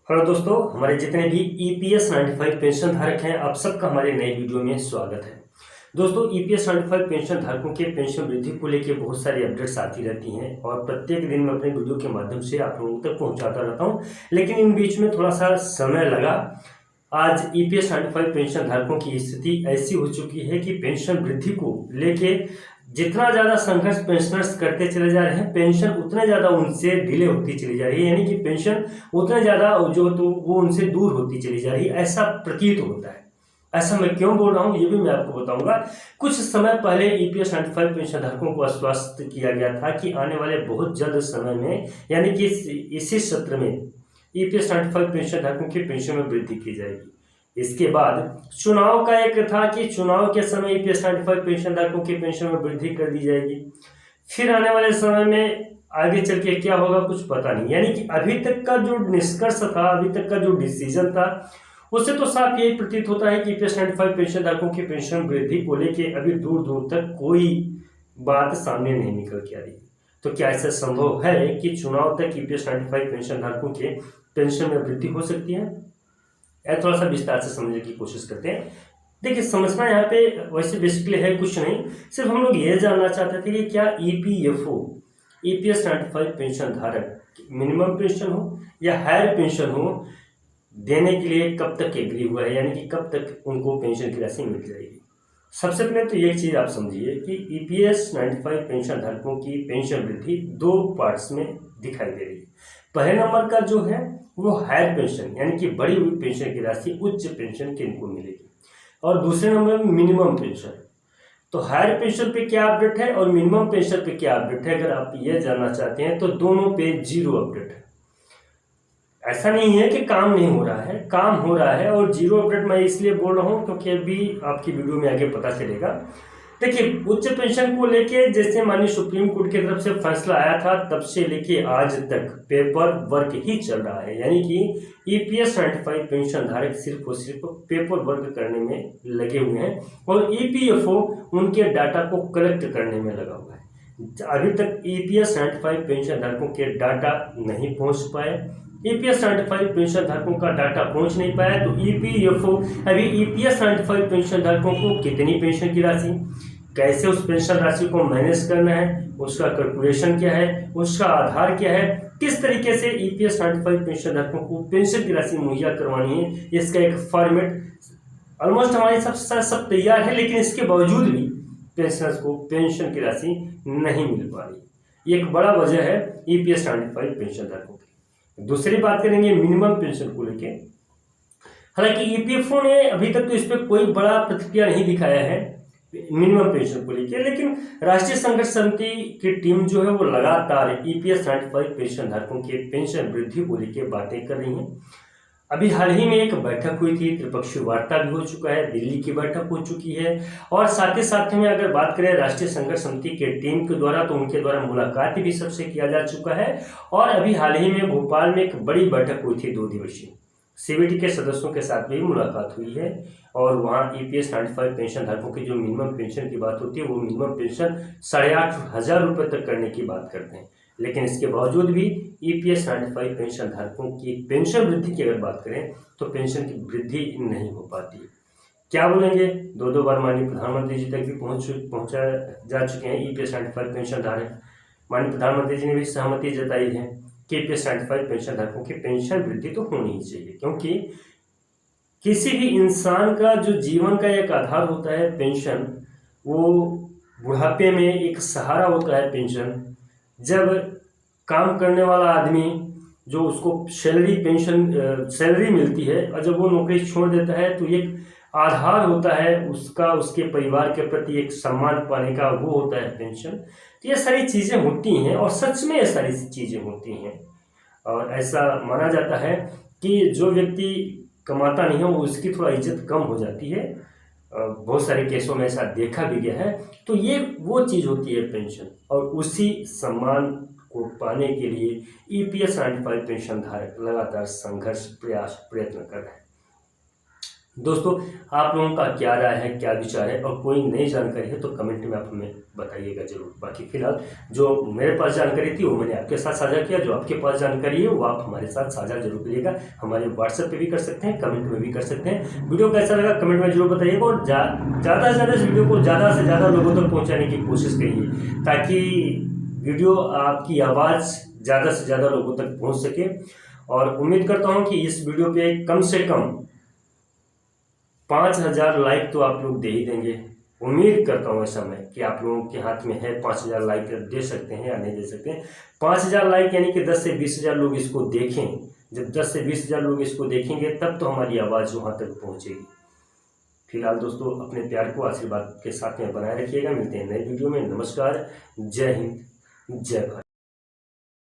Hello दोस्तों, हमारे जितने भी ईपीएस 95 पेंशन धारक हैं, आप सबका हमारे नए वीडियो में स्वागत है। दोस्तों, ईपीएस 95 पेंशन धारकों के पेंशन वृद्धि को लेकर बहुत सारी अपडेट्स आती रहती हैं और प्रत्येक दिन मैं अपने वीडियो के माध्यम से आप लोगों तक पहुंचाता रहता हूं, लेकिन इन बीच में थोड़ा सा समय लगा। आज ईपीएस 95 पेंशन धारकों की स्थिति ऐसी हो चुकी है कि पेंशन वृद्धि को लेके जितना ज़्यादा संघर्ष पेंशनर्स करते चले जा रहे हैं, पेंशन उतने ज़्यादा उनसे डिले होती चली जा रही है, यानी कि पेंशन उतने ज़्यादा जो तो वो उनसे दूर होती चली जा रही है, ऐसा प्रतीत होता है। ऐसा मैं क्यों बोल रहा हूँ ये भी मैं आपको बताऊंगा। कुछ समय पहले ईपीएस 95 पेंशन धारकों को आश्वस्त किया गया था कि आने वाले बहुत जल्द समय में, यानी कि इसी सत्र में ईपीएस 95 पेंशन धारकों की पेंशन में वृद्धि की जाएगी। इसके बाद चुनाव का एक था कि चुनाव के समय ईपीएस 95 पेंशन धारकों की पेंशन में वृद्धि कर दी जाएगी। फिर आने वाले समय में आगे चल के क्या होगा कुछ पता नहीं, यानी कि अभी तक का जो निष्कर्ष था, अभी तक का जो डिसीजन था, उससे तो साफ यही प्रतीत होता है कि ईपीएस 95 पेंशन धारकों की पेंशन वृद्धि को लेकर अभी दूर दूर तक कोई बात सामने नहीं निकल के आ रही। तो क्या ऐसा संभव है कि चुनाव तक ईपीएस 95 पेंशन धारकों के पेंशन में वृद्धि हो सकती है? थोड़ा सा विस्तार से समझने की कोशिश करते हैं। देखिए, समझना यहाँ पे वैसे बेसिकली है कुछ नहीं, सिर्फ हम लोग ये जानना चाहते थे कि क्या ईपीएफओ ईपीएस 95 पेंशन धारक मिनिमम पेंशन हो या हायर पेंशन हो देने के लिए कब तक एग्री हुआ है, यानी कि कब तक उनको पेंशन की राशि मिल जाएगी। सबसे पहले तो ये चीज़ आप समझिए कि ईपीएस 95 पेंशन धारकों की पेंशन वृद्धि दो पार्ट्स में दिखाई दे रही है। पहले नंबर का जो है वो हायर पेंशन, यानी कि बढ़ी हुई पेंशन की राशि उच्च पेंशन किनको मिलेगी, और दूसरे नंबर में मिनिमम पेंशन। तो हायर पेंशन पे क्या अपडेट है और मिनिमम पेंशन पे क्या अपडेट है, अगर आप ये जानना चाहते हैं तो दोनों पे जीरो अपडेट है। ऐसा नहीं है कि काम नहीं हो रहा है, काम हो रहा है, और जीरो अपडेट मैं इसलिए बोल रहा हूँ क्योंकि अभी आपकी वीडियो में आगे पता चलेगा। देखिए, उच्च पेंशन को लेके जैसे माननीय सुप्रीम कोर्ट की तरफ से फैसला आया था, तब से लेके आज तक पेपर वर्क ही चल रहा है, यानी कि ईपीएस 95 पेंशन धारक सिर्फ और सिर्फ पेपर वर्क करने में लगे हुए हैं और ईपीएफओ उनके डाटा को कलेक्ट करने में लगा हुआ है। अभी तक ईपीएस 95 पेंशन धारकों के डाटा नहीं पहुंच पाए। ईपीएस 95 पेंशन धारकों का डाटा पहुंच नहीं पाया तो ईपीएफओ अभी ईपीएस 95 पेंशन धारकों को कितनी पेंशन की राशि, कैसे उस पेंशन राशि को मैनेज करना है, उसका कैलकुलेशन क्या है, उसका आधार क्या है, किस तरीके से ईपीएस 95 पेंशन धारकों को पेंशन की राशि मुहैया करवानी है, इसका एक फॉर्मेट ऑलमोस्ट हमारे सब तैयार है, लेकिन इसके बावजूद भी पेंशनर्स को पेंशन की राशि नहीं मिल पा रही। ये एक बड़ा वजह है ईपीएस 95 पेंशन धारकों की। दूसरी बात करेंगे मिनिमम पेंशन को लेके। हालांकि ईपीएफओ ने अभी तक तो इस पर कोई बड़ा प्रतिक्रिया नहीं दिखाया है मिनिमम पेंशन को लेके, लेकिन राष्ट्रीय संघर्ष समिति की टीम जो है वो लगातार ईपीएस 95 पेंशन धारकों के पेंशन वृद्धि को लेकर बातें कर रही है। अभी हाल ही में एक बैठक हुई थी, त्रिपक्षीय वार्ता भी हो चुका है, दिल्ली की बैठक हो चुकी है, और साथ ही साथ में अगर बात करें राष्ट्रीय संघर्ष समिति के टीम के द्वारा तो उनके द्वारा मुलाकात भी सबसे किया जा चुका है। और अभी हाल ही में भोपाल में एक बड़ी बैठक हुई थी 2 दिवसीय, सीबीटी के सदस्यों के साथ भी मुलाकात हुई है, और वहाँ ईपीएस 95 पेंशन धारकों की जो मिनिमम पेंशन की बात होती है वो मिनिमम पेंशन 8,500 रुपये तक करने की बात करते हैं। लेकिन इसके बावजूद भी ईपीएस 95 पेंशन धारकों की पेंशन वृद्धि की अगर बात करें तो पेंशन की वृद्धि नहीं हो पाती। क्या बोलेंगे, 2 बार माननीय प्रधानमंत्री जी तक भी पहुंचा जा चुके हैं ईपीएस 95 पेंशन धारक। माननीय प्रधानमंत्री जी ने भी सहमति जताई है कि ईपीएस 95 पेंशन धारकों की पेंशन वृद्धि तो होनी ही चाहिए, क्योंकि किसी भी इंसान का जो जीवन का एक आधार होता है पेंशन, वो बुढ़ापे में एक सहारा होता है पेंशन। जब काम करने वाला आदमी जो उसको सैलरी मिलती है और जब वो नौकरी छोड़ देता है तो एक आधार होता है उसका, उसके परिवार के प्रति एक सम्मान पाने का, वो होता है पेंशन। तो ये सारी चीज़ें होती हैं और सच में ये सारी चीज़ें होती हैं, और ऐसा माना जाता है कि जो व्यक्ति कमाता नहीं है वो उसकी थोड़ा इज्जत कम हो जाती है। बहुत सारे केसों में ऐसा देखा भी गया है। तो ये वो चीज़ होती है पेंशन, और उसी सम्मान को पाने के लिए ईपीएस 95 पेंशन धारक लगातार संघर्ष प्रयास प्रयत्न कर रहे हैं। दोस्तों, आप लोगों का क्या राय है, क्या विचार है, और कोई नई जानकारी है तो कमेंट में आप हमें बताइएगा जरूर। बाकी फिलहाल जो मेरे पास जानकारी थी वो मैंने आपके साथ साझा किया। जो आपके पास जानकारी है वो आप हमारे साथ साझा जरूर करिएगा। हमारे व्हाट्सएप पे भी कर सकते हैं, कमेंट में भी कर सकते हैं। वीडियो कैसा लगा कमेंट में जरूर बताइएगा, और ज़्यादा से ज़्यादा इस वीडियो को ज़्यादा से ज़्यादा लोगों तक पहुँचाने की कोशिश करिए, ताकि वीडियो आपकी आवाज़ ज़्यादा से ज़्यादा लोगों तक पहुँच सके। और उम्मीद करता हूँ कि इस वीडियो पे कम से कम 5000 लाइक तो आप लोग दे ही देंगे। उम्मीद करता हूँ ऐसा मैं कि आप लोगों के हाथ में है 5000 लाइक दे सकते हैं या नहीं दे सकते हैं। 5000 लाइक यानी कि 10 से 20,000 लोग इसको देखें। जब 10 से 20,000 लोग इसको देखेंगे तब तो हमारी आवाज़ वहाँ तक पहुँचेगी। फिलहाल दोस्तों, अपने प्यार को आशीर्वाद के साथ में बनाए रखिएगा। मिलते हैं नए वीडियो में। नमस्कार, जय हिंद, जय भारत।